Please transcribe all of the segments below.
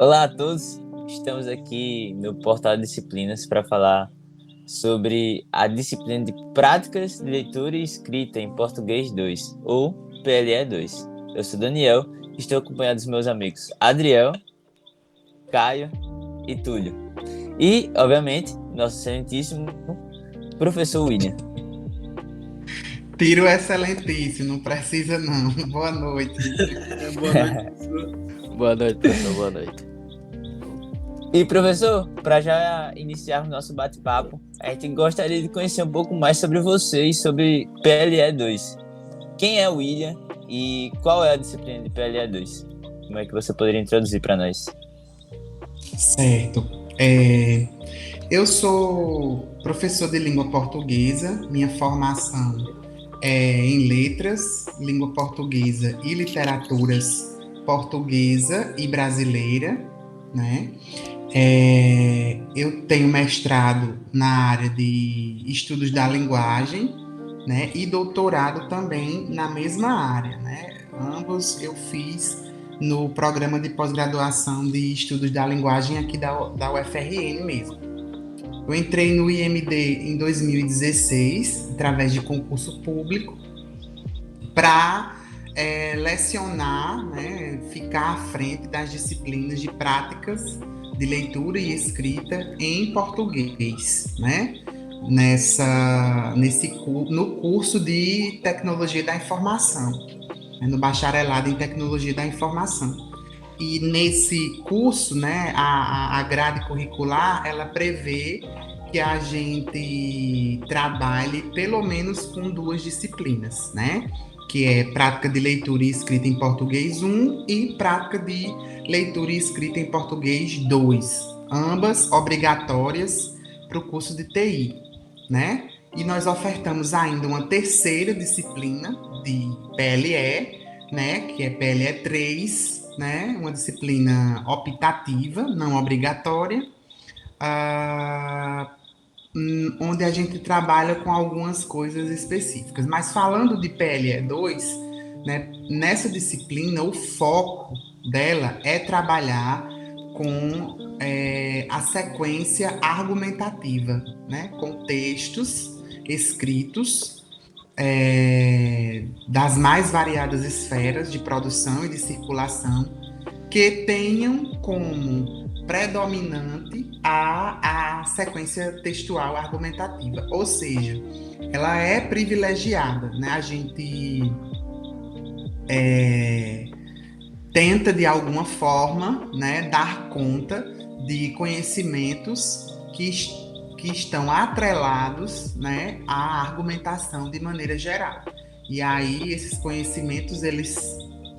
Olá a todos, estamos aqui no Portal de Disciplinas para falar sobre a disciplina de Práticas de Leitura e Escrita em Português 2, ou PLE 2. Eu sou Daniel, estou acompanhado dos meus amigos Adriel, Caio e Túlio. E, obviamente, nosso excelentíssimo professor William. Tiro excelentíssimo, não precisa não. Boa noite. Boa noite, professor. Boa noite, professor. Boa noite. E, professor, para já iniciarmos nosso bate-papo, a gente gostaria de conhecer um pouco mais sobre você e sobre PLE 2. Quem é o William e qual é a disciplina de PLE 2? Como é que você poderia introduzir para nós? Certo. Eu sou professor de língua portuguesa, minha formação é em letras, língua portuguesa e literaturas portuguesa e brasileira, né? Eu tenho mestrado na área de estudos da linguagem, né? E doutorado também na mesma área, né? Ambos eu fiz no programa de pós-graduação de estudos da linguagem aqui da UFRN mesmo. Eu entrei no IMD em 2016, através de concurso público, para lecionar, né, ficar à frente das disciplinas de práticas de leitura e escrita em português, né? No curso de Tecnologia da Informação, né, no bacharelado em Tecnologia da Informação. E nesse curso, né, a grade curricular, ela prevê que a gente trabalhe pelo menos com duas disciplinas, né? Que é prática de leitura e escrita em português 1 e prática de leitura e escrita em português 2, ambas obrigatórias para o curso de TI, né? E nós ofertamos ainda uma terceira disciplina de PLE, né? Que é PLE 3, né? Uma disciplina optativa, não obrigatória, onde a gente trabalha com algumas coisas específicas. Mas falando de PLE 2, né, nessa disciplina, o foco dela é trabalhar com a sequência argumentativa, né, com textos escritos das mais variadas esferas de produção e de circulação que tenham como predominante a sequência textual argumentativa, ou seja, ela é privilegiada, né? A gente tenta de alguma forma, né, dar conta de conhecimentos que estão atrelados, né, à argumentação de maneira geral. E aí esses conhecimentos eles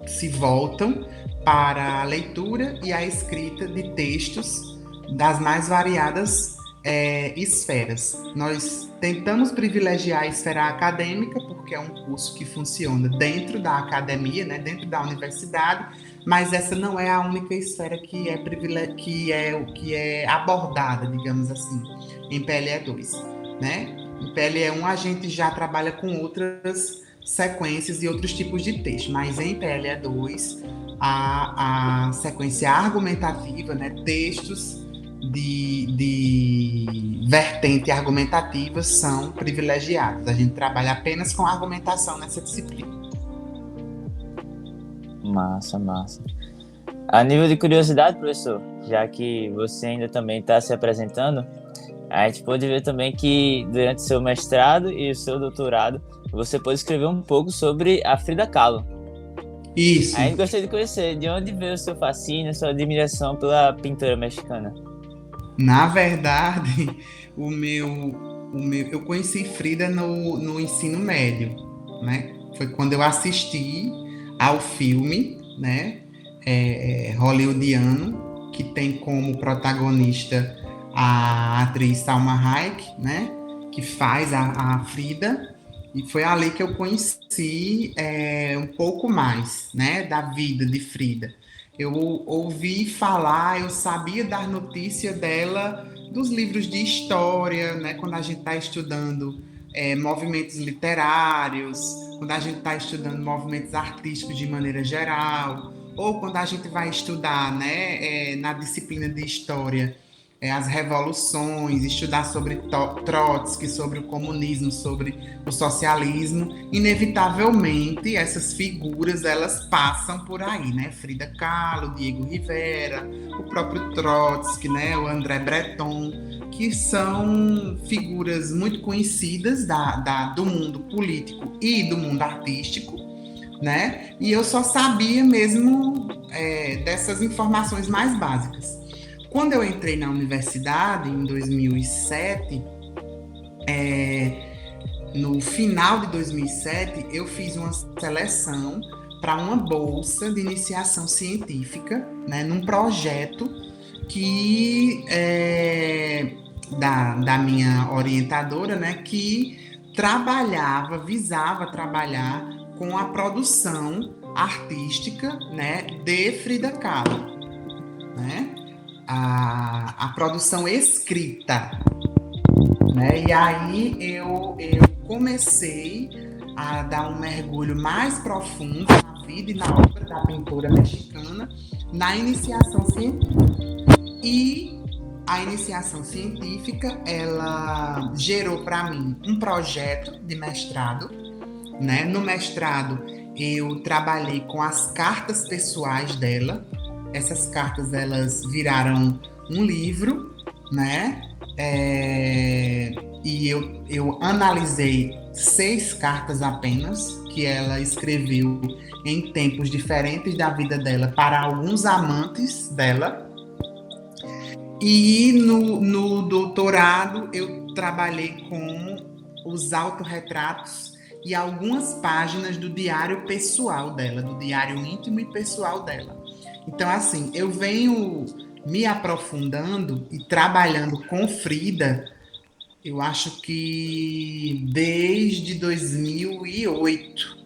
se voltam para a leitura e a escrita de textos das mais variadas esferas. Nós tentamos privilegiar a esfera acadêmica, porque é um curso que funciona dentro da academia, né, dentro da universidade, mas essa não é a única esfera que é abordada, digamos assim, em PLE 2, né? Em PLE 1 a gente já trabalha com outras sequências e outros tipos de texto, mas em PLE 2 a sequência argumentativa, né, textos de vertente argumentativa são privilegiados. A gente trabalha apenas com argumentação nessa disciplina. Massa. A nível de curiosidade, professor, já que você ainda também está se apresentando, a gente pode ver também que durante seu mestrado e o seu doutorado, você pode escrever um pouco sobre a Frida Kahlo. Isso. A gente gostaria de conhecer de onde veio o seu fascínio, sua admiração pela pintora mexicana. Na verdade, eu conheci Frida no ensino médio, né? Foi quando eu assisti ao filme, né, hollywoodiano, que tem como protagonista a atriz Salma Hayek, né, que faz a Frida, e foi ali que eu conheci um pouco mais, né, da vida de Frida. Eu ouvi falar, eu sabia dar notícia dela dos livros de história, né, quando a gente está estudando movimentos literários, quando a gente está estudando movimentos artísticos de maneira geral, ou quando a gente vai estudar, né, na disciplina de história, as revoluções, estudar sobre Trotsky, sobre o comunismo, sobre o socialismo, inevitavelmente essas figuras elas passam por aí, né? Frida Kahlo, Diego Rivera, o próprio Trotsky, né? O André Breton, que são figuras muito conhecidas do mundo político e do mundo artístico, né? E eu só sabia mesmo dessas informações mais básicas. Quando eu entrei na universidade, em 2007, no final de 2007, eu fiz uma seleção para uma bolsa de iniciação científica, né, num projeto que da minha orientadora, né, que visava trabalhar com a produção artística, né, de Frida Kahlo, né? A produção escrita, né? E aí eu comecei a dar um mergulho mais profundo na vida e na obra da pintora mexicana, na iniciação científica. E a iniciação científica, ela gerou para mim um projeto de mestrado, né? No mestrado, eu trabalhei com as cartas pessoais dela. Essas cartas, elas viraram um livro, né? E eu analisei 6 cartas apenas, que ela escreveu em tempos diferentes da vida dela para alguns amantes dela. E no doutorado, eu trabalhei com os autorretratos e algumas páginas do diário pessoal dela, do diário íntimo e pessoal dela. Então, assim, eu venho me aprofundando e trabalhando com Frida, eu acho que desde 2008.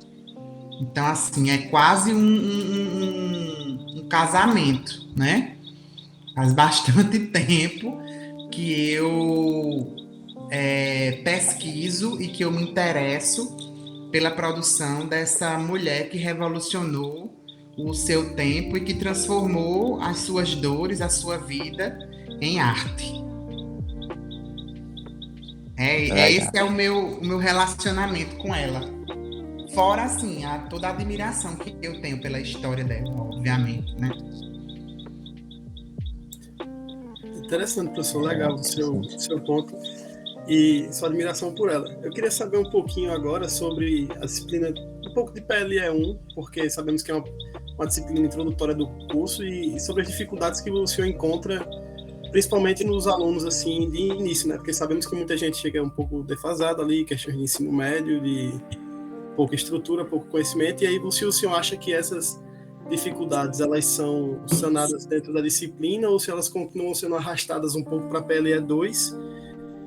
Então, assim, é quase um casamento, né? Faz bastante tempo que eu pesquiso e que eu me interesso pela produção dessa mulher que revolucionou o seu tempo e que transformou as suas dores, a sua vida em arte. Esse é o meu relacionamento com ela. Fora, assim, toda a admiração que eu tenho pela história dela, obviamente, né? Interessante, professor, legal o seu ponto e sua admiração por ela. Eu queria saber um pouquinho agora sobre a disciplina, um pouco de PLE1, porque sabemos que é uma disciplina introdutória do curso, e sobre as dificuldades que o senhor encontra, principalmente nos alunos assim de início, né? Porque sabemos que muita gente chega um pouco defasada ali, questões de ensino médio, de pouca estrutura, pouco conhecimento, e aí o senhor acha que essas dificuldades elas são sanadas dentro da disciplina ou se elas continuam sendo arrastadas um pouco para a PLE2?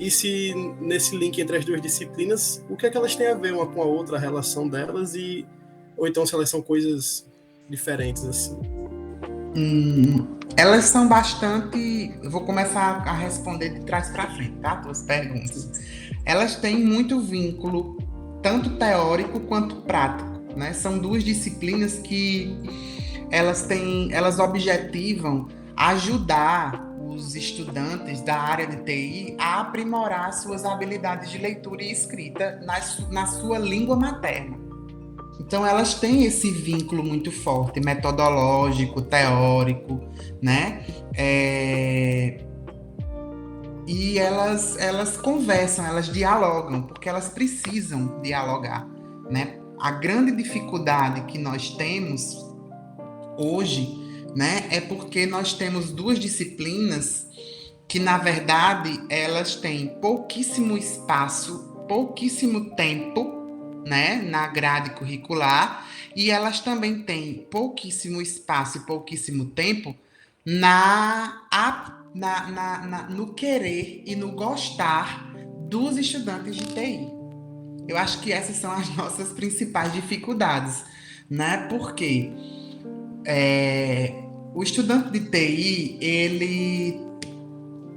E se nesse link entre as duas disciplinas, o que é que elas têm a ver uma com a outra, a relação delas, ou então se elas são coisas diferentes assim? Elas são bastante... Eu vou começar a responder de trás para frente, tá? Tuas perguntas. Elas têm muito vínculo, tanto teórico quanto prático, né? São duas disciplinas que elas objetivam ajudar os estudantes da área de TI a aprimorar suas habilidades de leitura e escrita na sua língua materna. Então, elas têm esse vínculo muito forte, metodológico, teórico, né? E elas conversam, elas dialogam, porque elas precisam dialogar, né? A grande dificuldade que nós temos hoje, né, é porque nós temos duas disciplinas que, na verdade, elas têm pouquíssimo espaço, pouquíssimo tempo, né, na grade curricular, e elas também têm pouquíssimo espaço e pouquíssimo tempo no querer e no gostar dos estudantes de TI. Eu acho que essas são as nossas principais dificuldades, né? Porque o estudante de TI, ele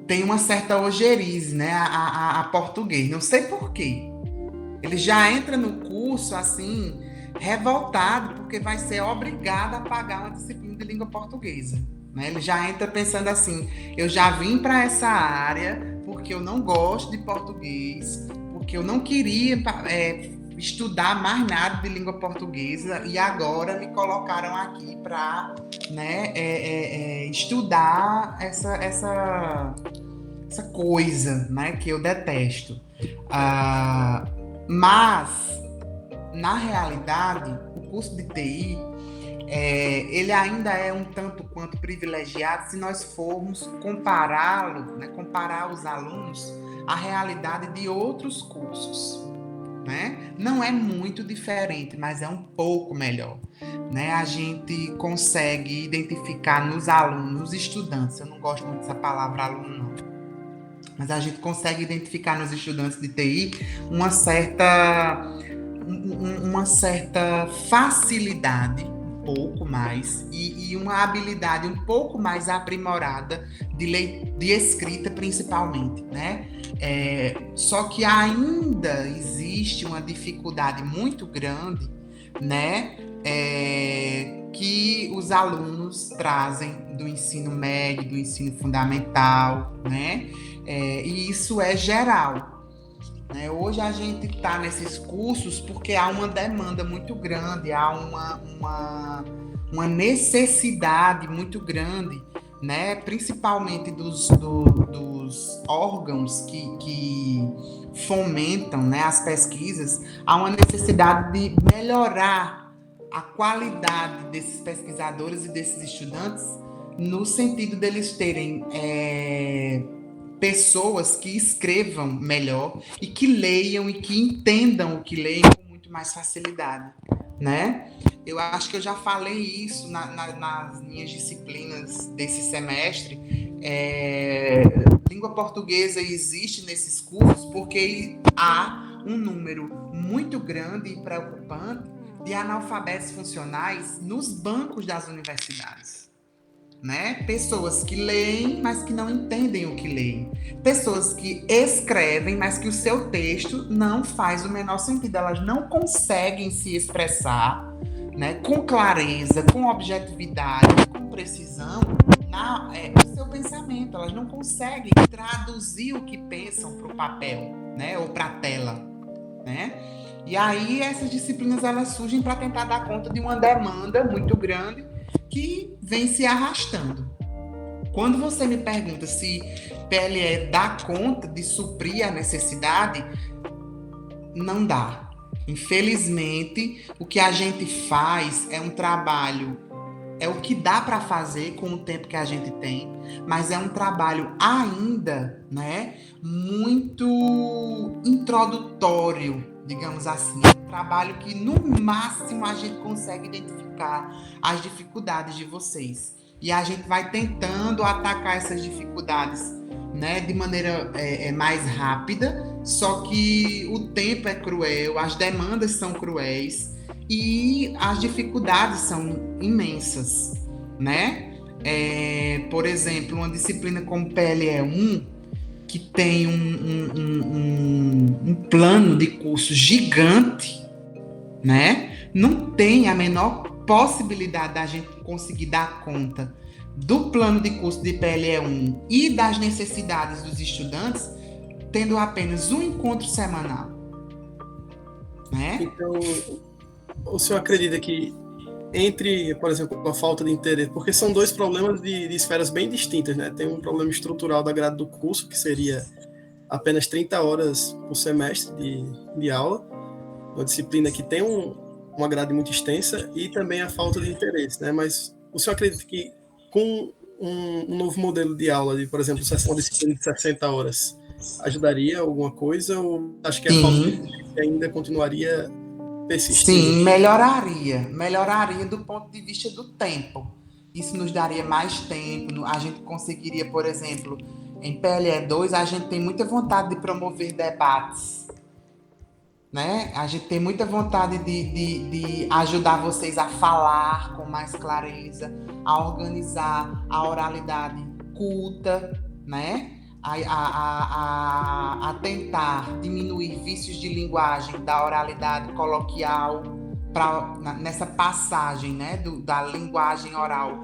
tem uma certa ojerize, né, a português. Não sei por quê. Ele já entra no curso, assim, revoltado porque vai ser obrigado a pagar uma disciplina de língua portuguesa. Né? Ele já entra pensando assim, eu já vim para essa área porque eu não gosto de português, porque eu não queria estudar mais nada de língua portuguesa e agora me colocaram aqui para, né, estudar essa coisa, né, que eu detesto. Mas, na realidade, o curso de TI, ele ainda é um tanto quanto privilegiado se nós formos compará-lo, né, comparar os alunos à realidade de outros cursos. Né? Não é muito diferente, mas é um pouco melhor. Né? A gente consegue identificar nos alunos, nos estudantes, eu não gosto muito dessa palavra aluno, não, mas a gente consegue identificar nos estudantes de TI uma certa facilidade, um pouco mais, e uma habilidade um pouco mais aprimorada de escrita, principalmente, né? Só que ainda existe uma dificuldade muito grande, né? Que os alunos trazem do ensino médio, do ensino fundamental, né? E isso é geral. Hoje a gente está nesses cursos porque há uma demanda muito grande, há uma necessidade muito grande, né? Principalmente dos órgãos que fomentam, né, as pesquisas. Há uma necessidade de melhorar a qualidade desses pesquisadores e desses estudantes no sentido deles terem pessoas que escrevam melhor e que leiam e que entendam o que leem com muito mais facilidade, né? Eu acho que eu já falei isso nas minhas disciplinas desse semestre. Língua portuguesa existe nesses cursos porque há um número muito grande e preocupante de analfabetos funcionais nos bancos das universidades. Né? Pessoas que leem, mas que não entendem o que leem. Pessoas que escrevem, mas que o seu texto não faz o menor sentido. Elas não conseguem se expressar, né, com clareza, com objetividade, com precisão, o seu pensamento. Elas não conseguem traduzir o que pensam para o papel, né, ou para a tela. Né? E aí essas disciplinas elas surgem para tentar dar conta de uma demanda muito grande que vem se arrastando. Quando você me pergunta se PLE dá conta de suprir a necessidade, não dá. Infelizmente, o que a gente faz é um trabalho, é o que dá para fazer com o tempo que a gente tem, mas é um trabalho ainda, né, muito introdutório, digamos assim. É um trabalho que, no máximo, a gente consegue identificar as dificuldades de vocês. E a gente vai tentando atacar essas dificuldades, né, de maneira mais rápida, só que o tempo é cruel, as demandas são cruéis e as dificuldades são imensas, né? Por exemplo, uma disciplina como PLE 1, que tem um plano de curso gigante, né? Não tem a menor possibilidade da gente conseguir dar conta do plano de curso de PLE 1 e das necessidades dos estudantes, tendo apenas um encontro semanal. Né? Então, o senhor acredita que entre, por exemplo, a falta de interesse, porque são dois problemas de esferas bem distintas, né? Tem um problema estrutural da grade do curso, que seria apenas 30 horas por semestre de aula, uma disciplina que tem uma grade muito extensa, e também a falta de interesse, né? Mas o senhor acredita que com um novo modelo de aula, de, por exemplo, uma disciplina de 60 horas, ajudaria alguma coisa, ou acho que a falta de interesse ainda continuaria persistindo? Sim, melhoraria do ponto de vista do tempo. Isso nos daria mais tempo, a gente conseguiria, por exemplo, em PLE 2, a gente tem muita vontade de promover debates, né? A gente tem muita vontade de ajudar vocês a falar com mais clareza, a organizar a oralidade culta, né? A tentar diminuir vícios de linguagem da oralidade coloquial, nessa passagem, né, da linguagem oral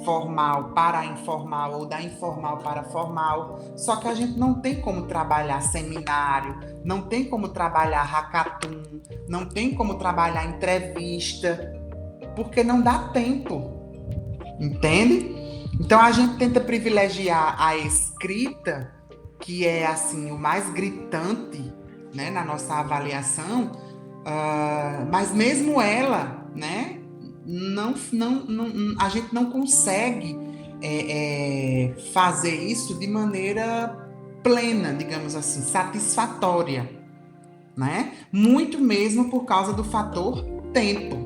formal para informal ou da informal para formal. Só que a gente não tem como trabalhar seminário, não tem como trabalhar hackathon, não tem como trabalhar entrevista, porque não dá tempo, entende? Então a gente tenta privilegiar a escrita, que é assim o mais gritante, né, na nossa avaliação, mas mesmo ela, né, a gente não consegue fazer isso de maneira plena, digamos assim, satisfatória, né? Muito mesmo por causa do fator tempo,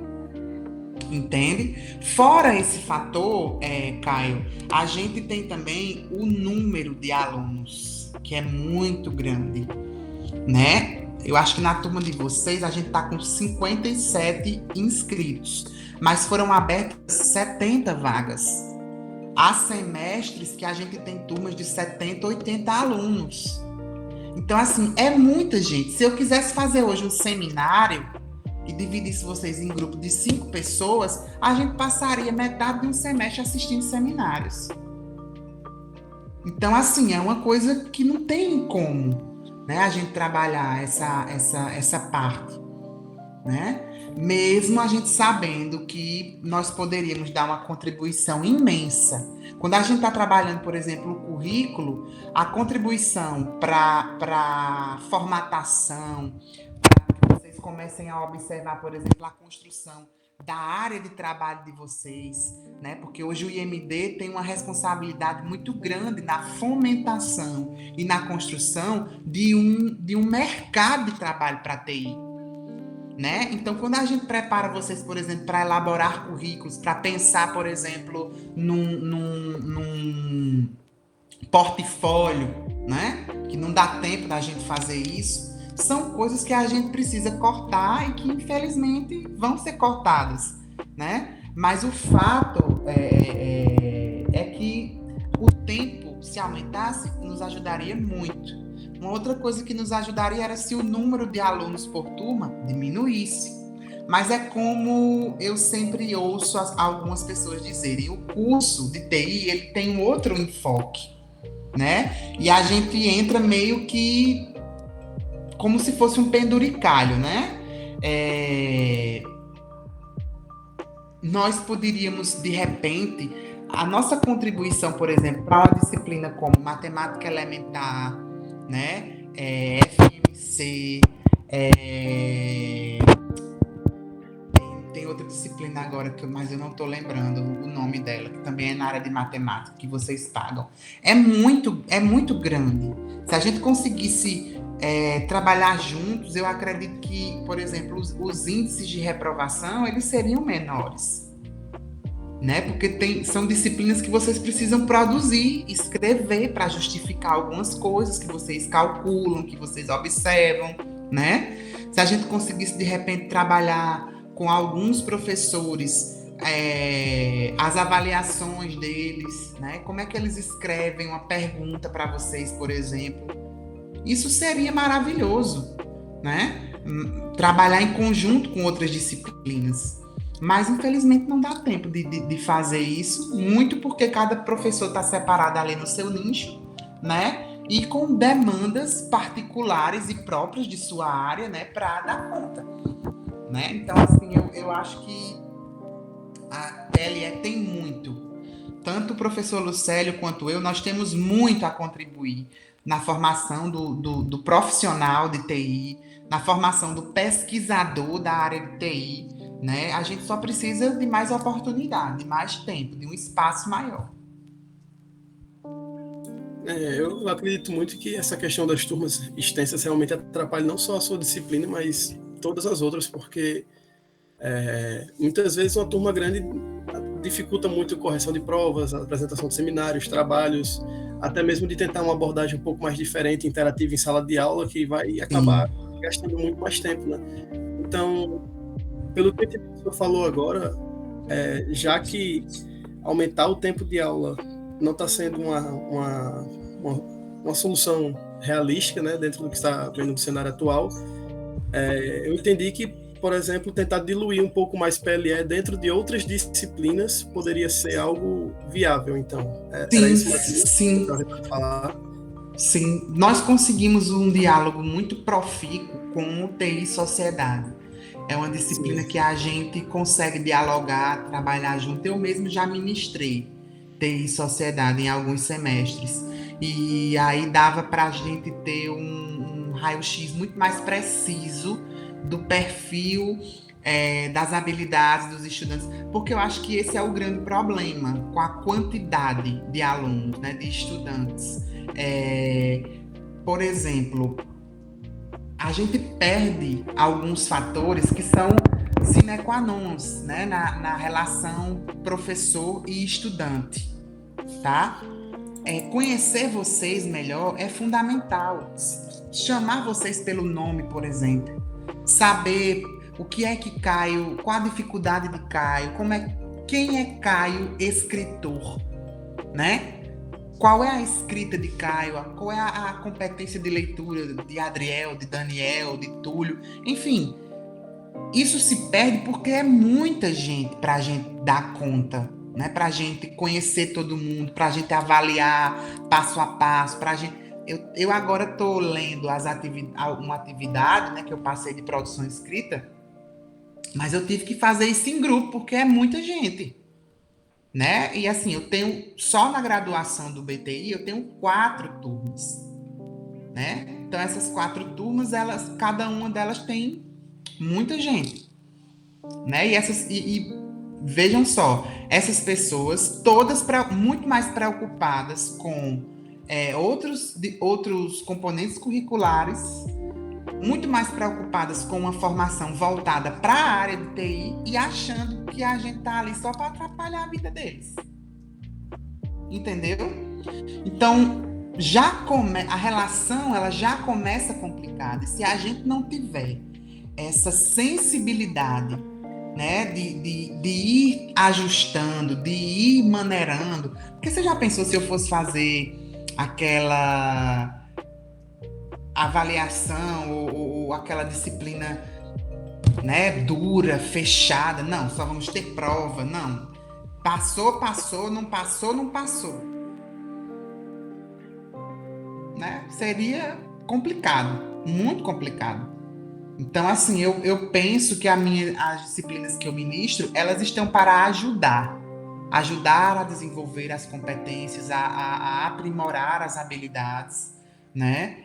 entende? Fora esse fator, Caio, a gente tem também o número de alunos, que é muito grande, né? Eu acho que na turma de vocês a gente está com 57 inscritos, mas foram abertas 70 vagas. Há semestres que a gente tem turmas de 70, 80 alunos. Então, assim, é muita gente. Se eu quisesse fazer hoje um seminário e dividisse vocês em grupo de 5 pessoas, a gente passaria metade de um semestre assistindo seminários. Então, assim, é uma coisa que não tem como, né, a gente trabalhar essa parte, né? Mesmo a gente sabendo que nós poderíamos dar uma contribuição imensa. Quando a gente está trabalhando, por exemplo, o currículo, a contribuição para formatação, para que vocês comecem a observar, por exemplo, a construção da área de trabalho de vocês, né? Porque hoje o IMD tem uma responsabilidade muito grande na fomentação e na construção de um mercado de trabalho para TI, né? Então, quando a gente prepara vocês, por exemplo, para elaborar currículos, para pensar, por exemplo, num portfólio, né? Que não dá tempo da gente fazer isso, são coisas que a gente precisa cortar e que, infelizmente, vão ser cortadas, né? Mas o fato é que o tempo, se aumentasse, nos ajudaria muito. Uma outra coisa que nos ajudaria era se o número de alunos por turma diminuísse. Mas é como eu sempre ouço algumas pessoas dizerem, o curso de TI ele tem um outro enfoque, né? E a gente entra meio que como se fosse um penduricalho, né? Nós poderíamos, de repente, a nossa contribuição, por exemplo, para uma disciplina como matemática elementar, né? FMC, tem outra disciplina agora, mas eu não estou lembrando o nome dela, que também é na área de matemática, que vocês pagam. É muito grande. Se a gente conseguisse trabalhar juntos, eu acredito que, por exemplo, os índices de reprovação, eles seriam menores, né? Porque são disciplinas que vocês precisam produzir, escrever para justificar algumas coisas que vocês calculam, que vocês observam, né? Se a gente conseguisse, de repente, trabalhar com alguns professores as avaliações deles, né? Como é que eles escrevem uma pergunta para vocês, por exemplo. Isso seria maravilhoso, né? Trabalhar em conjunto com outras disciplinas. Mas, infelizmente, não dá tempo de fazer isso, muito porque cada professor está separado ali no seu nicho, né? E com demandas particulares e próprias de sua área, né? Para dar conta, né? Então, assim, eu acho que a PLE tem muito. Tanto o professor Lucélio quanto eu, nós temos muito a contribuir na formação do profissional de TI, na formação do pesquisador da área de TI, né? A gente só precisa de mais oportunidade, de mais tempo, de um espaço maior. Eu acredito muito que essa questão das turmas extensas realmente atrapalha não só a sua disciplina, mas todas as outras, porque muitas vezes uma turma grande dificulta muito a correção de provas, a apresentação de seminários, trabalhos, até mesmo de tentar uma abordagem um pouco mais diferente, interativa em sala de aula, que vai acabar gastando muito mais tempo, né? Então, pelo que o professor falou agora, já que aumentar o tempo de aula não está sendo uma solução realística, né, dentro do que está vendo no cenário atual, eu entendi que por exemplo, tentar diluir um pouco mais PLE dentro de outras disciplinas poderia ser algo viável, então. Era isso sim, que eu estava falar. sim. Nós conseguimos um diálogo muito profícuo com o TI e Sociedade. É uma disciplina que a gente consegue dialogar, trabalhar junto. Eu mesmo já ministrei TI e Sociedade em alguns semestres. E aí dava para a gente ter um raio-x muito mais preciso do perfil das habilidades dos estudantes, porque eu acho que esse é o grande problema com a quantidade de alunos, né, de estudantes. Por exemplo, a gente perde alguns fatores que são sine qua non, né, na relação professor e estudante, tá? Conhecer vocês melhor é fundamental. Chamar vocês pelo nome, por exemplo. Saber o que é que Caio, qual a dificuldade de Caio, quem é Caio escritor, né? Qual é a escrita de Caio, qual é a competência de leitura de Adriel, de Daniel, de Túlio, enfim. Isso se perde porque é muita gente para a gente dar conta, né? Para a gente conhecer todo mundo, para a gente avaliar passo a passo, para a gente. Eu agora estou lendo uma atividade, né, que eu passei de produção escrita, mas eu tive que fazer isso em grupo porque é muita gente, né? E assim, eu tenho só na graduação do BTI eu tenho 4 turmas, né? Então essas 4 turmas, cada uma delas tem muita gente, né? E vejam só, essas pessoas todas muito mais preocupadas com outros componentes curriculares, muito mais preocupadas com uma formação voltada para a área de TI e achando que a gente tá ali só para atrapalhar a vida deles. Entendeu? Então, a relação ela já começa complicada. E se a gente não tiver essa sensibilidade, né, de ir ajustando, de ir maneirando. Porque você já pensou se eu fosse fazer aquela avaliação ou aquela disciplina, né, dura, fechada? Não, só vamos ter prova. Não. Passou, não passou. Né? Seria complicado, muito complicado. Então, assim, eu penso que as disciplinas que eu ministro, elas estão para ajudar a desenvolver as competências, a aprimorar as habilidades, né?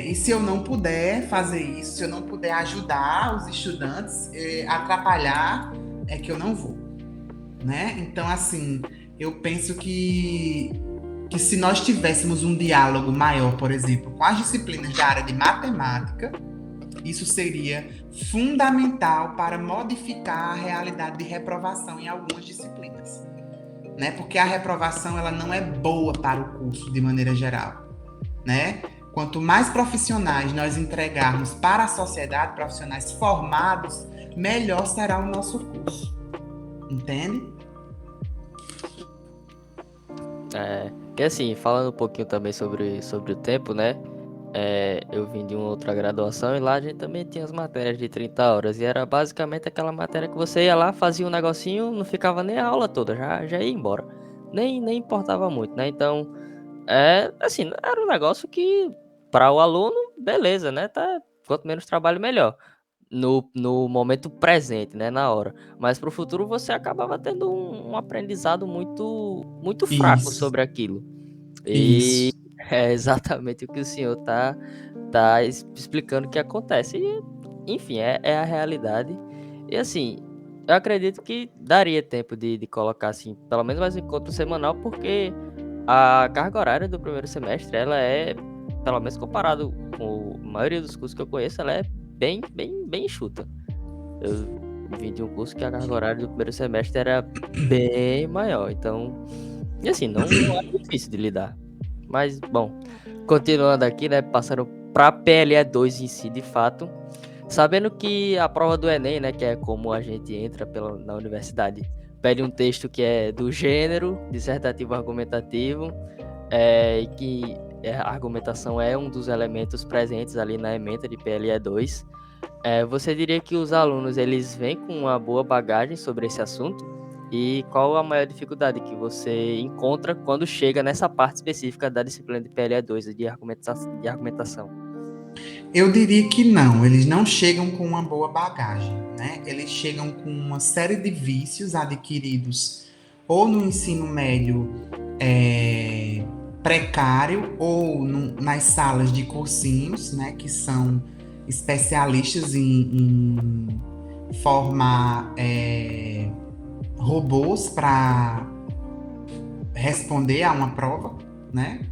E se eu não puder fazer isso, se eu não puder ajudar os estudantes, atrapalhar, é que eu não vou, né? Então, assim, eu penso que se nós tivéssemos um diálogo maior, por exemplo, com as disciplinas da área de matemática, isso seria fundamental para modificar a realidade de reprovação em algumas disciplinas, né? Porque a reprovação ela não é boa para o curso de maneira geral, né? Quanto mais profissionais nós entregarmos para a sociedade, profissionais formados, melhor será o nosso curso. Entende? E assim, falando um pouquinho também sobre o tempo, né? Eu vim de uma outra graduação e lá a gente também tinha as matérias de 30 horas. E era basicamente aquela matéria que você ia lá, fazia um negocinho, não ficava nem a aula toda, já ia embora. Nem importava muito, né? Então, assim, era um negócio que, para o aluno, beleza, né? Quanto menos trabalho, melhor. No momento presente, né? Na hora. Mas para o futuro você acabava tendo um aprendizado muito fraco sobre aquilo. E Isso. é exatamente o que o senhor tá explicando que acontece. E, enfim, é a realidade. E assim, eu acredito que daria tempo de colocar, assim, pelo menos mais um encontro semanal, porque a carga horária do primeiro semestre, ela é, pelo menos comparado com a maioria dos cursos que eu conheço, ela é bem enxuta. Eu vim de um curso que a carga horária do primeiro semestre era bem maior. Então, e assim, não é difícil de lidar. Mas, bom, continuando aqui, né, passando para PLE 2 em si, de fato, sabendo que a prova do Enem, né, que é como a gente entra na universidade, pede um texto que é do gênero, dissertativo argumentativo, e que a argumentação é um dos elementos presentes ali na ementa de PLE 2. Você diria que os alunos eles vêm com uma boa bagagem sobre esse assunto? E qual a maior dificuldade que você encontra quando chega nessa parte específica da disciplina de PLE2, de argumentação? Eu diria que não, eles não chegam com uma boa bagagem, né? Eles chegam com uma série de vícios adquiridos ou no ensino médio precário ou nas salas de cursinhos, né? Que são especialistas em formar robôs para responder a uma prova, né?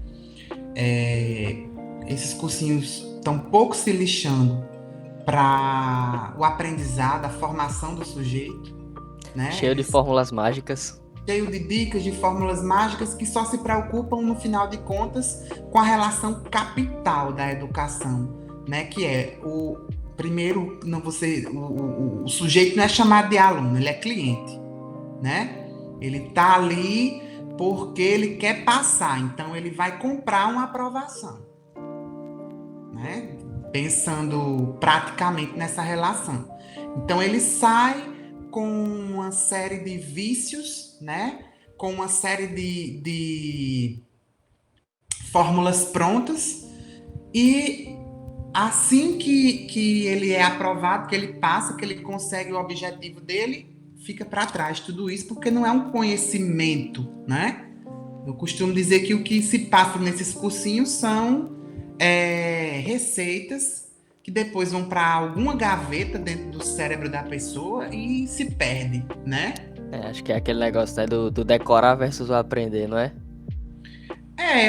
Esses cursinhos estão pouco se lixando para o aprendizado, a formação do sujeito, né? Cheio de fórmulas mágicas. Cheio de dicas, de fórmulas mágicas que só se preocupam, no final de contas, com a relação capital da educação, né? Que é o primeiro, não você, o sujeito não é chamado de aluno, ele é cliente, né? Ele está ali porque ele quer passar, então ele vai comprar uma aprovação, né? Pensando praticamente nessa relação. Então ele sai com uma série de vícios, né? Com uma série de fórmulas prontas, e assim que ele é aprovado, que ele passa, que ele consegue o objetivo dele, fica para trás tudo isso, porque não é um conhecimento, né? Eu costumo dizer que o que se passa nesses cursinhos são receitas que depois vão para alguma gaveta dentro do cérebro da pessoa e se perde, né? Acho que é aquele negócio, né, do decorar versus o aprender, não é?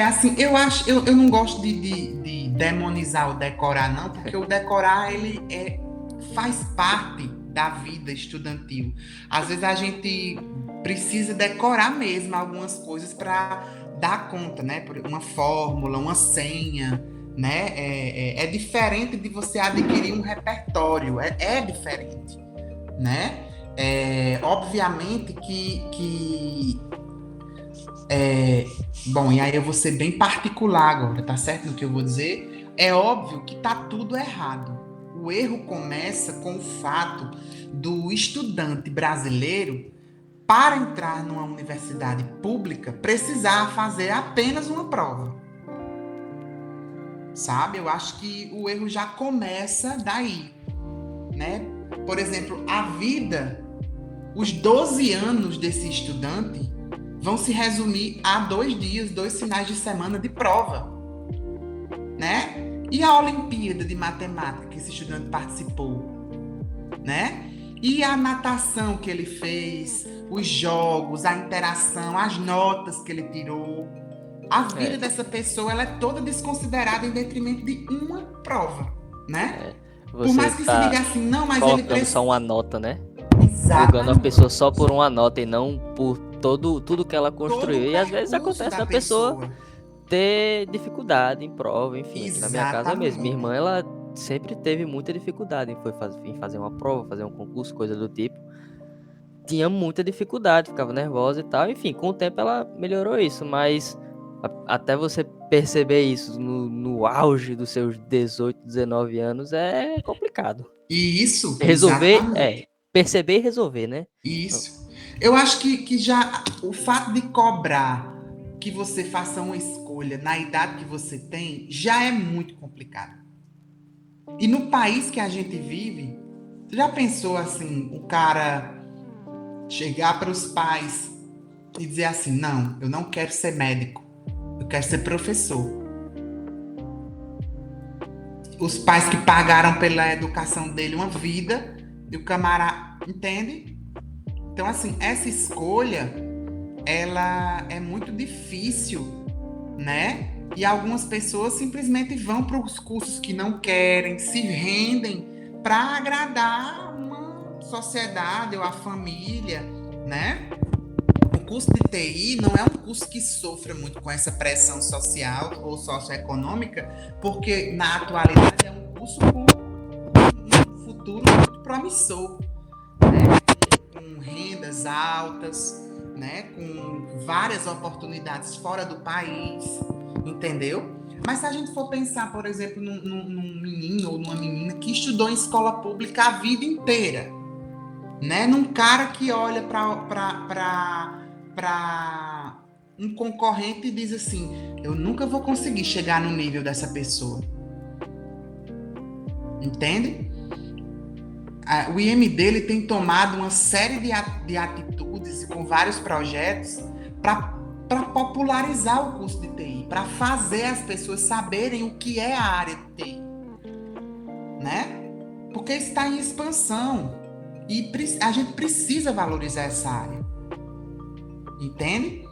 Assim, eu não gosto de demonizar o decorar, não, porque o decorar, ele faz parte da vida estudantil. Às vezes a gente precisa decorar mesmo algumas coisas para dar conta, né? Uma fórmula, uma senha, né? É diferente de você adquirir um repertório, é diferente, né? Obviamente que bom, e aí eu vou ser bem particular agora, tá certo no que eu vou dizer? É óbvio que tá tudo errado. O erro começa com o fato do estudante brasileiro, para entrar numa universidade pública, precisar fazer apenas uma prova. Sabe? Eu acho que o erro já começa daí, né? Por exemplo, a vida, os 12 anos desse estudante vão se resumir a 2 dias, 2 finais de semana de prova, né? E a Olimpíada de Matemática que esse estudante participou, né? E a natação que ele fez, os jogos, a interação, as notas que ele tirou. A vida dessa pessoa, ela é toda desconsiderada em detrimento de uma prova, né? Por mais que se diga assim, não, mas ele colocando só uma nota, né? Exatamente. Julgando a pessoa só por uma nota e não por tudo que ela construiu. E às vezes acontece da pessoa ter dificuldade em prova, enfim. Aqui na minha casa mesmo, minha irmã, ela sempre teve muita dificuldade em fazer uma prova, fazer um concurso, coisa do tipo. Tinha muita dificuldade, ficava nervosa e tal. Enfim, com o tempo ela melhorou isso, mas até você perceber isso no auge dos seus 18, 19 anos é complicado. E isso, resolver, perceber e resolver, né? Isso. Eu acho que já o fato de cobrar que você faça uma escolha na idade que você tem já é muito complicado. E no país que a gente vive, já pensou assim, o cara chegar para os pais e dizer assim, não, eu não quero ser médico, eu quero ser professor. Os pais que pagaram pela educação dele uma vida, e o camarada, entende? Então, assim, essa escolha, ela é muito difícil, né? E algumas pessoas simplesmente vão para os cursos que não querem, se rendem para agradar uma sociedade ou a família, né? O curso de TI não é um curso que sofra muito com essa pressão social ou socioeconômica, porque na atualidade é um curso com um futuro muito promissor, né? Com rendas altas, né? Com várias oportunidades fora do país, entendeu? Mas se a gente for pensar, por exemplo, num menino ou numa menina que estudou em escola pública a vida inteira, né? Num cara que olha para um concorrente e diz assim, eu nunca vou conseguir chegar no nível dessa pessoa. Entende? O IMD ele tem tomado uma série de atitudes com vários projetos para popularizar o curso de TI, para fazer as pessoas saberem o que é a área de TI, né? Porque está em expansão e a gente precisa valorizar essa área, entende?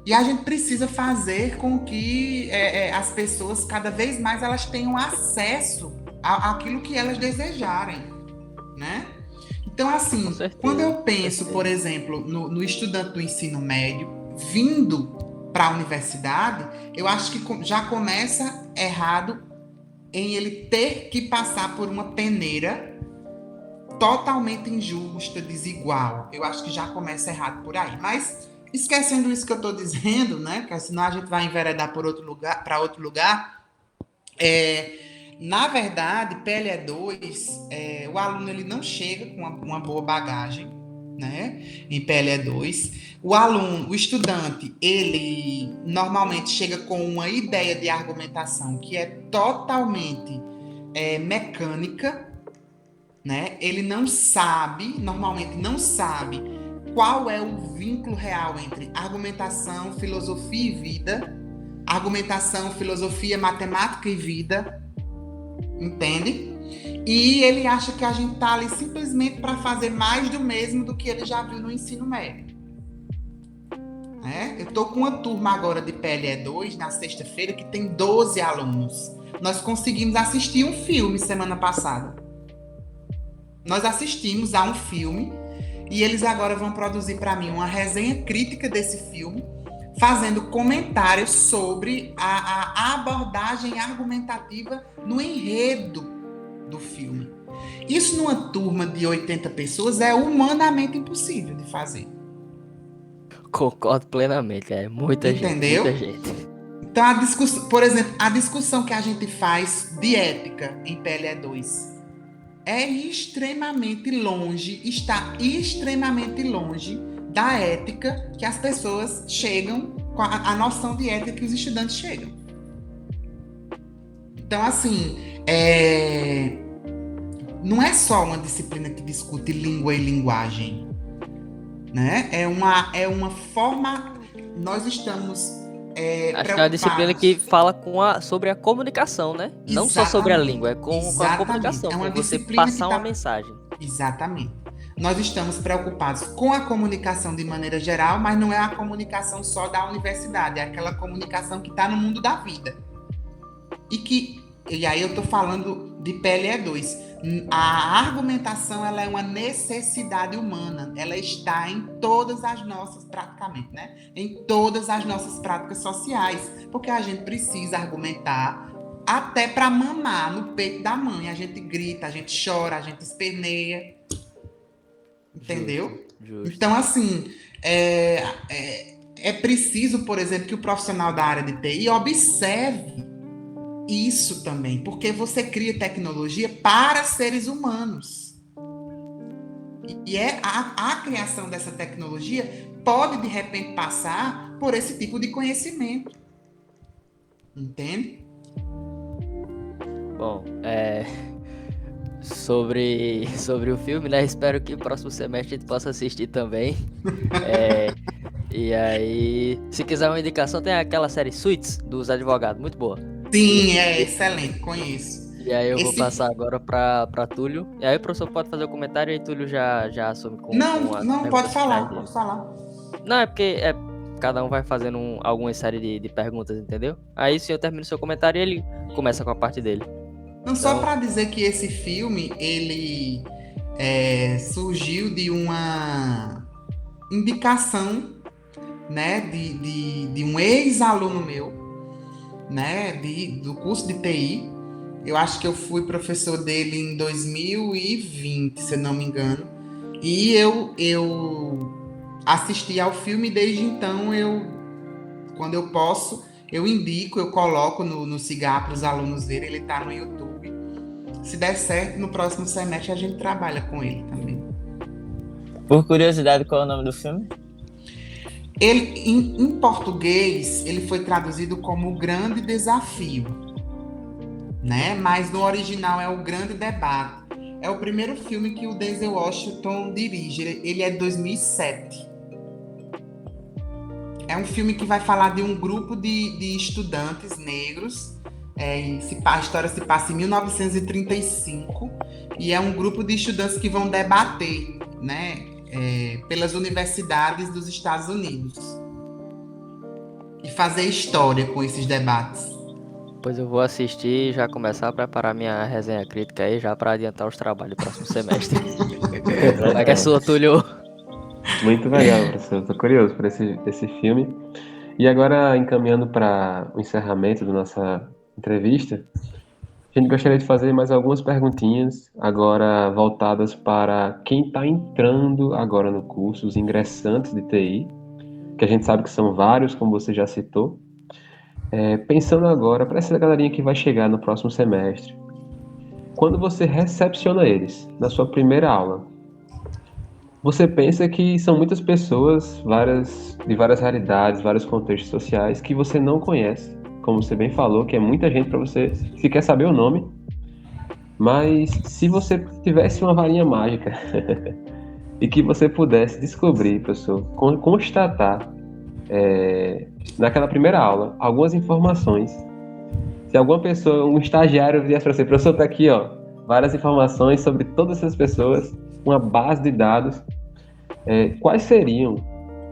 E a gente precisa fazer com que as pessoas cada vez mais elas tenham acesso àquilo que elas desejarem, né? Então, assim, quando eu penso, por exemplo, no estudante do ensino médio vindo para a universidade, eu acho que já começa errado em ele ter que passar por uma peneira totalmente injusta, desigual. Eu acho que já começa errado por aí. Mas, esquecendo isso que eu estou dizendo, né? Porque senão a gente vai enveredar para outro lugar. Na verdade, PLE2, o aluno ele não chega com uma boa bagagem, né? Em PLE2. O estudante, ele normalmente chega com uma ideia de argumentação que é totalmente mecânica, né? Ele normalmente não sabe qual é o vínculo real entre argumentação, filosofia e vida, argumentação, filosofia, matemática e vida, entende? E ele acha que a gente está ali simplesmente para fazer mais do mesmo do que ele já viu no ensino médio. Eu estou com uma turma agora de PLE2 na sexta-feira que tem 12 alunos. Nós conseguimos assistir um filme semana passada. Nós assistimos a um filme e eles agora vão produzir para mim uma resenha crítica desse filme, fazendo comentários sobre a abordagem argumentativa no enredo do filme. Isso numa turma de 80 pessoas é humanamente impossível de fazer. Concordo plenamente, muita Entendeu? gente, muita gente. Então, por exemplo, a discussão que a gente faz de ética em PLE2 é extremamente longe, está extremamente longe da ética que as pessoas chegam, com a noção de ética que os estudantes chegam. Então, assim, não é só uma disciplina que discute língua e linguagem, né? É uma forma... Nós estamos acho que é uma disciplina que fala sobre a comunicação, né? Exatamente. Não só sobre a língua, é com a comunicação, é uma você disciplina passar uma mensagem. Exatamente. Nós estamos preocupados com a comunicação de maneira geral, mas não é a comunicação só da universidade, é aquela comunicação que está no mundo da vida. E aí eu estou falando de PLE2. A argumentação ela é uma necessidade humana, ela está em todas as nossas, praticamente, né? Em todas as nossas práticas sociais, porque a gente precisa argumentar até para mamar no peito da mãe. A gente grita, a gente chora, a gente esperneia. Entendeu? Justo. Então, assim, é preciso, por exemplo, que o profissional da área de TI observe isso também, porque você cria tecnologia para seres humanos. E a criação dessa tecnologia pode, de repente, passar por esse tipo de conhecimento. Entende? Bom, sobre o filme, né? Espero que o próximo semestre a gente possa assistir também. E aí, se quiser uma indicação, tem aquela série Suits dos advogados, muito boa. Sim, excelente, conheço. E aí eu vou passar agora pra Túlio. E aí o professor pode fazer o comentário e aí Túlio já assume com Não, pode falar. Não, é porque cada um vai fazendo alguma série de perguntas, entendeu? Aí se eu termino o seu comentário, ele começa com a parte dele. Não, só para dizer que esse filme, ele surgiu de uma indicação, né, de um ex-aluno meu, né, do curso de TI. Eu acho que eu fui professor dele em 2020, se eu não me engano. E eu assisti ao filme desde então, quando eu posso, eu indico, eu coloco no Cigar para os alunos verem, ele está no YouTube. Se der certo, no próximo semestre a gente trabalha com ele também. Por curiosidade, qual é o nome do filme? Ele, em português, ele foi traduzido como O Grande Desafio, né? Mas no original é O Grande Debate. É o primeiro filme que o Denzel Washington dirige. Ele é de 2007. É um filme que vai falar de um grupo de estudantes negros. A história se passa em 1935 e é um grupo de estudantes que vão debater, né, pelas universidades dos Estados Unidos e fazer história com esses debates. Pois eu vou assistir e já começar a preparar minha resenha crítica aí, já para adiantar os trabalhos do próximo semestre. Como é que é sua, Túlio? Muito legal, professor. Estou curioso por esse filme. E agora, encaminhando para o encerramento da nossa entrevista, a gente gostaria de fazer mais algumas perguntinhas, agora voltadas para quem está entrando agora no curso, os ingressantes de TI, que a gente sabe que são vários, como você já citou. Pensando agora para essa galerinha que vai chegar no próximo semestre, quando você recepciona eles na sua primeira aula, você pensa que são muitas pessoas, de várias realidades, vários contextos sociais que você não conhece, como você bem falou, que é muita gente para você sequer saber o nome. Mas se você tivesse uma varinha mágica e que você pudesse descobrir, professor, constatar naquela primeira aula algumas informações, se alguma pessoa, um estagiário viesse para você, professor, tá aqui, ó, várias informações sobre todas essas pessoas, uma base de dados, quais seriam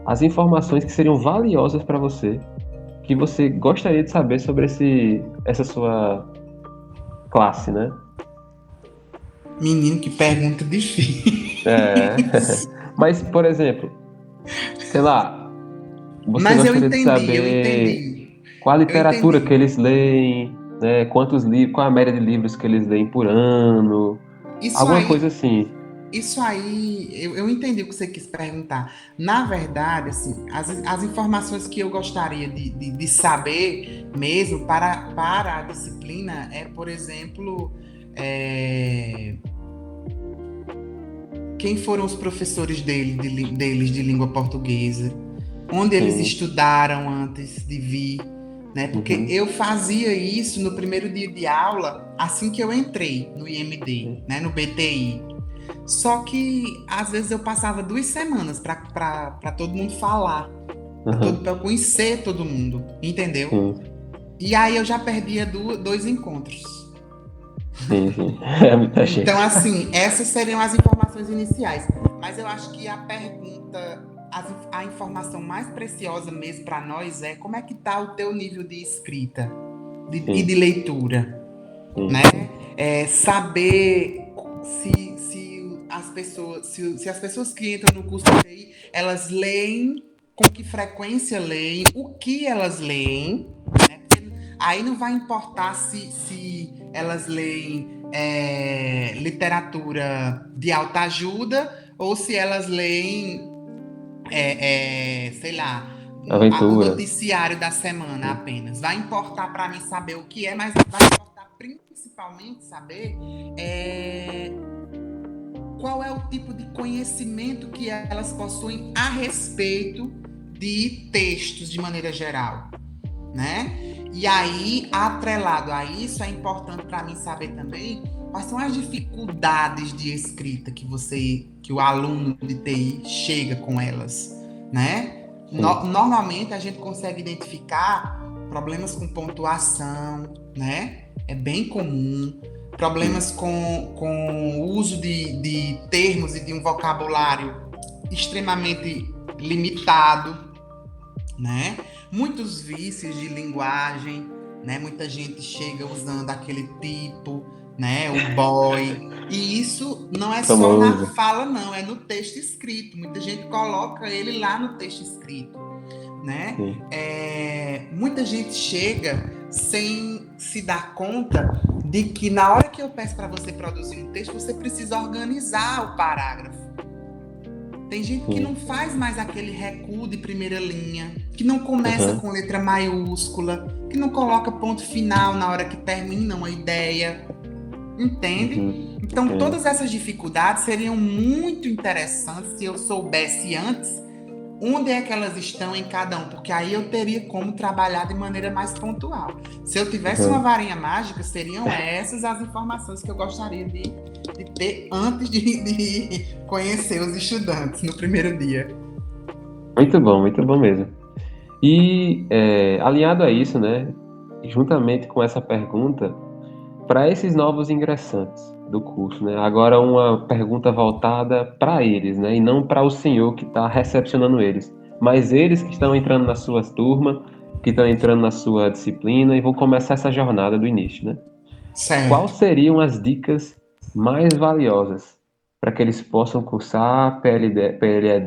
as informações que seriam valiosas para você, que você gostaria de saber sobre essa sua classe, né? Menino, que pergunta difícil. Mas, por exemplo, sei lá, você Mas gostaria eu de saber qual a literatura que eles leem, né? Quantos livros, qual a média de livros que eles leem por ano, alguma coisa assim. Isso aí, eu entendi o que você quis perguntar. Na verdade, assim, as informações que eu gostaria de saber mesmo para a disciplina por exemplo, quem foram os professores deles de língua portuguesa, onde eles estudaram antes de vir, né? Porque eu fazia isso no primeiro dia de aula, assim que eu entrei no IMD, né? No BTI. Só que, às vezes, eu passava 2 semanas para todo mundo falar, para conhecer todo mundo, entendeu? E aí eu já perdia 2 encontros. Sim. É muita gente. Então, assim, essas seriam as informações iniciais. Mas eu acho que a pergunta, a informação mais preciosa mesmo para nós é como é que está o teu nível de escrita e de leitura, né? Saber se as pessoas que entram no curso de TI, elas leem, com que frequência leem, o que elas leem, né? Porque aí não vai importar se elas leem literatura de autoajuda ou se elas leem, sei lá, o noticiário da semana apenas. Vai importar para mim saber o que é, mas vai importar principalmente saber qual é o tipo de conhecimento que elas possuem a respeito de textos de maneira geral, né? E aí, atrelado a isso, é importante para mim saber também quais são as dificuldades de escrita que o aluno de TI chega com elas, né? Normalmente a gente consegue identificar problemas com pontuação, né? É bem comum. Problemas com o uso de termos e de um vocabulário extremamente limitado, né? Muitos vícios de linguagem, né? Muita gente chega usando aquele tipo, né? O boy. E isso não é só na fala, não. É no texto escrito. Muita gente coloca ele lá no texto escrito, né? Muita gente chega sem se dar conta de que na hora que eu peço para você produzir um texto, você precisa organizar o parágrafo. Tem gente que não faz mais aquele recuo de primeira linha, que não começa com letra maiúscula, que não coloca ponto final na hora que termina uma ideia. Entende? Então, todas essas dificuldades seriam muito interessantes se eu soubesse antes onde é que elas estão em cada um, porque aí eu teria como trabalhar de maneira mais pontual. Se eu tivesse uma varinha mágica, seriam essas as informações que eu gostaria de ter antes de conhecer os estudantes no primeiro dia. Muito bom mesmo. E alinhado a isso, né, juntamente com essa pergunta, para esses novos ingressantes do curso, né, agora uma pergunta voltada para eles, né, e não para o senhor que está recepcionando eles, mas eles que estão entrando na sua turma, que estão entrando na sua disciplina e vão começar essa jornada do início, né? Certo. Quais seriam as dicas mais valiosas para que eles possam cursar PLE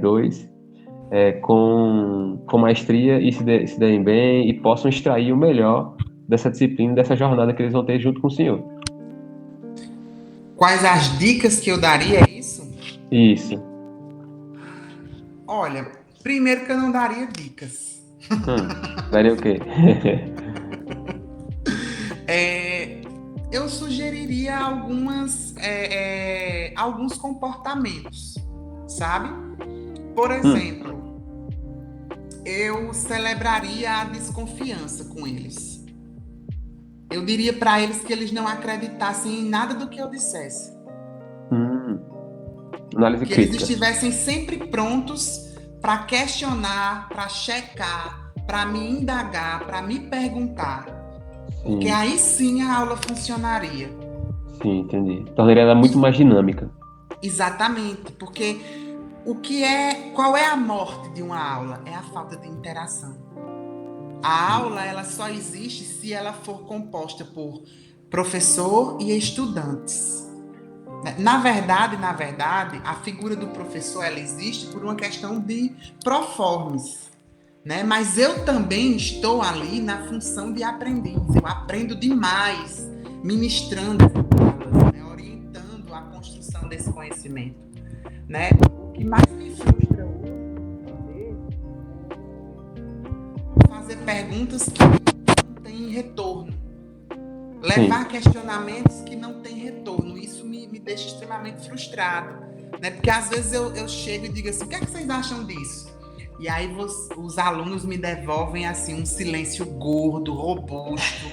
2 com maestria e se derem bem e possam extrair o melhor dessa disciplina, dessa jornada que eles vão ter junto com o senhor? Quais as dicas que eu daria, é isso? Isso. Olha, primeiro que eu não daria dicas. Daria o quê? Eu sugeriria alguns comportamentos, sabe? Por exemplo, eu celebraria a desconfiança com eles. Eu diria para eles que eles não acreditassem em nada do que eu dissesse. Análise que crítica. eles estivessem sempre prontos para questionar, para checar, para me indagar, para me perguntar. Porque aí sim a aula funcionaria. Sim, entendi. Tornaria ela muito mais dinâmica. Exatamente, porque qual é a morte de uma aula? É a falta de interação. A aula, ela só existe se ela for composta por professor e estudantes. Na verdade, a figura do professor, ela existe por uma questão de proformes, né? Mas eu também estou ali na função de aprendiz. Eu aprendo demais ministrando, né? Orientando a construção desse conhecimento, né? O que mais me frustra hoje é fazer perguntas que não têm retorno, levar questionamentos que não têm retorno. Isso me deixa extremamente frustrado, né? Porque às vezes eu chego e digo assim: o que é que vocês acham disso? E aí os alunos me devolvem assim um silêncio gordo, robusto,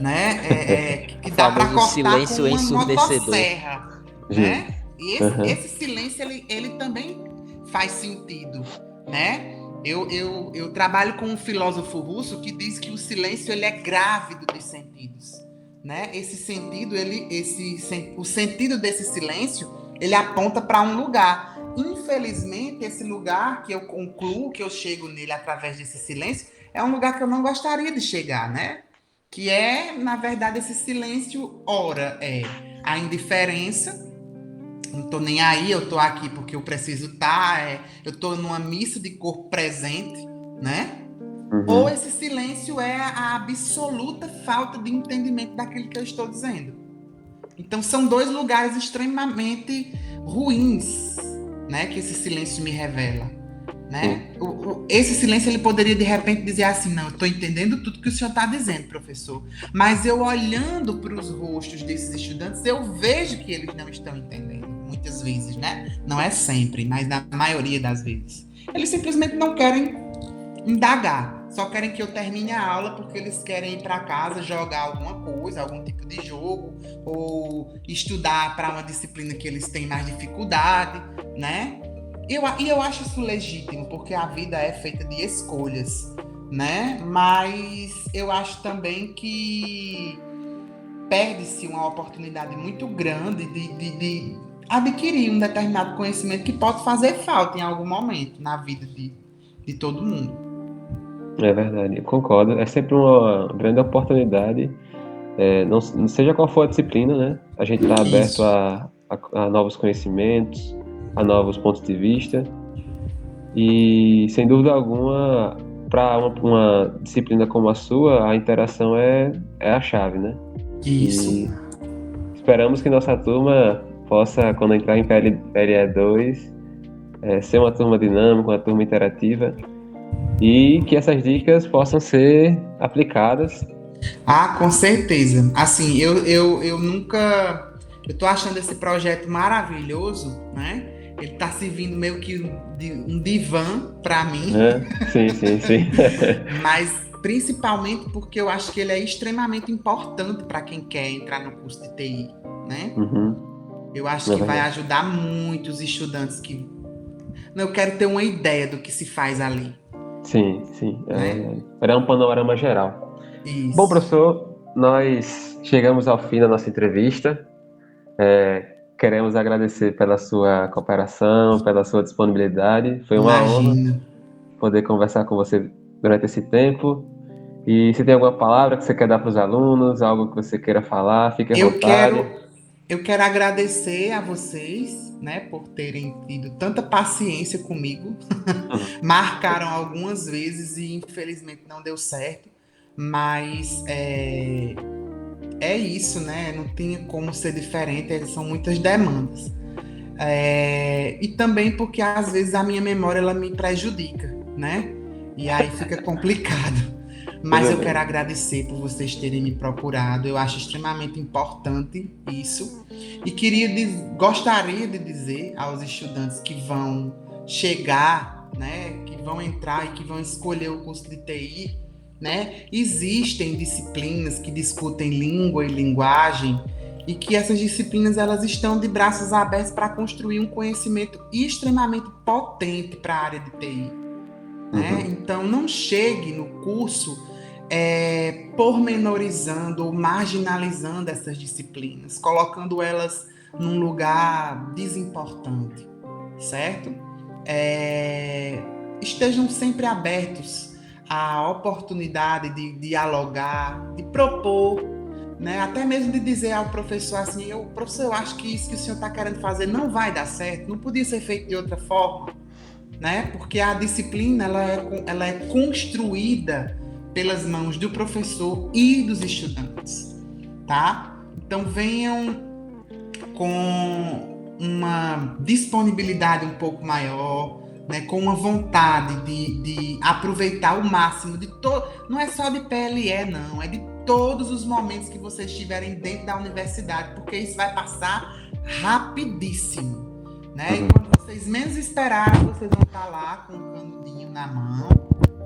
né? Que dá para cortar silêncio com uma ensurdecedor. motosserra, né? E esse silêncio ele também faz sentido, né? Eu trabalho com um filósofo russo que diz que o silêncio ele é grávido dos sentidos, né? Esse sentido o sentido desse silêncio ele aponta para um lugar. Infelizmente, esse lugar que eu concluo, que eu chego nele através desse silêncio, é um lugar que eu não gostaria de chegar, né? Que é, na verdade, esse silêncio, ora, é a indiferença, não tô nem aí, eu tô aqui porque eu preciso estar, eu tô numa missa de corpo presente, né? Ou esse silêncio é a absoluta falta de entendimento daquilo que eu estou dizendo. Então, são dois lugares extremamente ruins, né, que esse silêncio me revela, né? Esse silêncio ele poderia de repente dizer assim: não, eu estou entendendo tudo que o senhor está dizendo, professor, mas eu olhando para os rostos desses estudantes, eu vejo que eles não estão entendendo, muitas vezes, né? Não é sempre, mas na maioria das vezes. Eles simplesmente não querem indagar, só querem que eu termine a aula porque eles querem ir para casa jogar alguma coisa, algum tipo de jogo, ou estudar para uma disciplina que eles têm mais dificuldade, né? E eu acho isso legítimo, porque a vida é feita de escolhas, né? Mas eu acho também que perde-se uma oportunidade muito grande de adquirir um determinado conhecimento que pode fazer falta em algum momento na vida de todo mundo. É verdade, eu concordo. É sempre uma grande oportunidade, não seja qual for a disciplina, né? A gente está aberto a novos conhecimentos, a novos pontos de vista. E, sem dúvida alguma, para uma disciplina como a sua, a interação é a chave, né? Isso. E esperamos que nossa turma possa, quando entrar em PLE 2, ser uma turma dinâmica, uma turma interativa, e que essas dicas possam ser aplicadas. Ah, com certeza. Assim, eu nunca. Eu tô achando esse projeto maravilhoso, né? Ele tá servindo meio que de um divã para mim, Né? Sim, sim, sim. mas principalmente porque eu acho que ele é extremamente importante para quem quer entrar no curso de TI, né? Uhum. Eu acho É que vai verdade. ajudar muito os estudantes que. Não, eu quero ter uma ideia do que se faz ali, Sim, sim. né? Era um panorama geral. Bom, Isso. professor, nós chegamos ao fim da nossa entrevista. Queremos agradecer pela sua cooperação, pela sua disponibilidade. Foi uma honra Imagina. poder conversar com você durante esse tempo. E se tem alguma palavra que você quer dar para os alunos, algo que você queira falar, fique à Eu vontade. quero, eu quero agradecer a vocês, né, por terem tido tanta paciência comigo. Uhum. Marcaram algumas vezes e infelizmente não deu certo, mas é isso, né? Não tinha como ser diferente, são muitas demandas. E também porque às vezes a minha memória ela me prejudica, né? E aí fica complicado. Mas Tudo eu quero bem. agradecer por vocês terem me procurado. Eu acho extremamente importante isso. E gostaria de dizer aos estudantes que vão chegar, né, que vão entrar e que vão escolher o curso de TI, né? Existem disciplinas que discutem língua e linguagem e que essas disciplinas elas estão de braços abertos para construir um conhecimento extremamente potente para a área de TI, né? Uhum. Então não chegue no curso pormenorizando ou marginalizando essas disciplinas, colocando elas num lugar desimportante, certo? Estejam sempre abertos à oportunidade de dialogar, de propor, né? Até mesmo de dizer ao professor assim, professor, eu acho que isso que o senhor está querendo fazer não vai dar certo, não podia ser feito de outra forma, né? Porque a disciplina ela é construída pelas mãos do professor e dos estudantes, tá? Então venham com uma disponibilidade um pouco maior, né? Com uma vontade de aproveitar o máximo de todo, não é só de PLE não, é de todos os momentos que vocês estiverem dentro da universidade, porque isso vai passar rapidíssimo, né? E quando vocês menos esperarem, vocês vão estar lá com um canudinho na mão,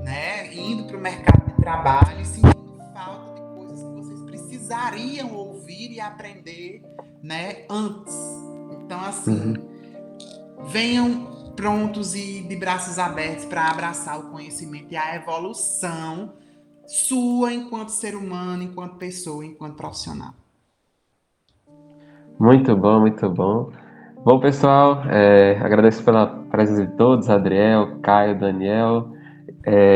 né? Indo para o mercado de trabalho e sentindo falta de coisas que vocês precisariam ouvir e aprender, né? Antes. Então, assim, venham prontos e de braços abertos para abraçar o conhecimento e a evolução sua enquanto ser humano, enquanto pessoa, enquanto profissional. Muito bom, muito bom. Bom, pessoal, agradeço pela presença de todos, Adriel, Caio, Daniel,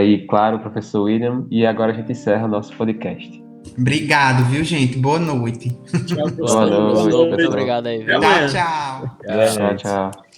e, claro, o professor William. E agora a gente encerra o nosso podcast. Obrigado, viu, gente? Boa noite. Tchau, Boa Boa pessoal. noite, Boa noite, professor. Muito noite. pessoal. obrigado aí, Até viu? Tchau, amanhã. tchau. Boa Tchau, noite. tchau.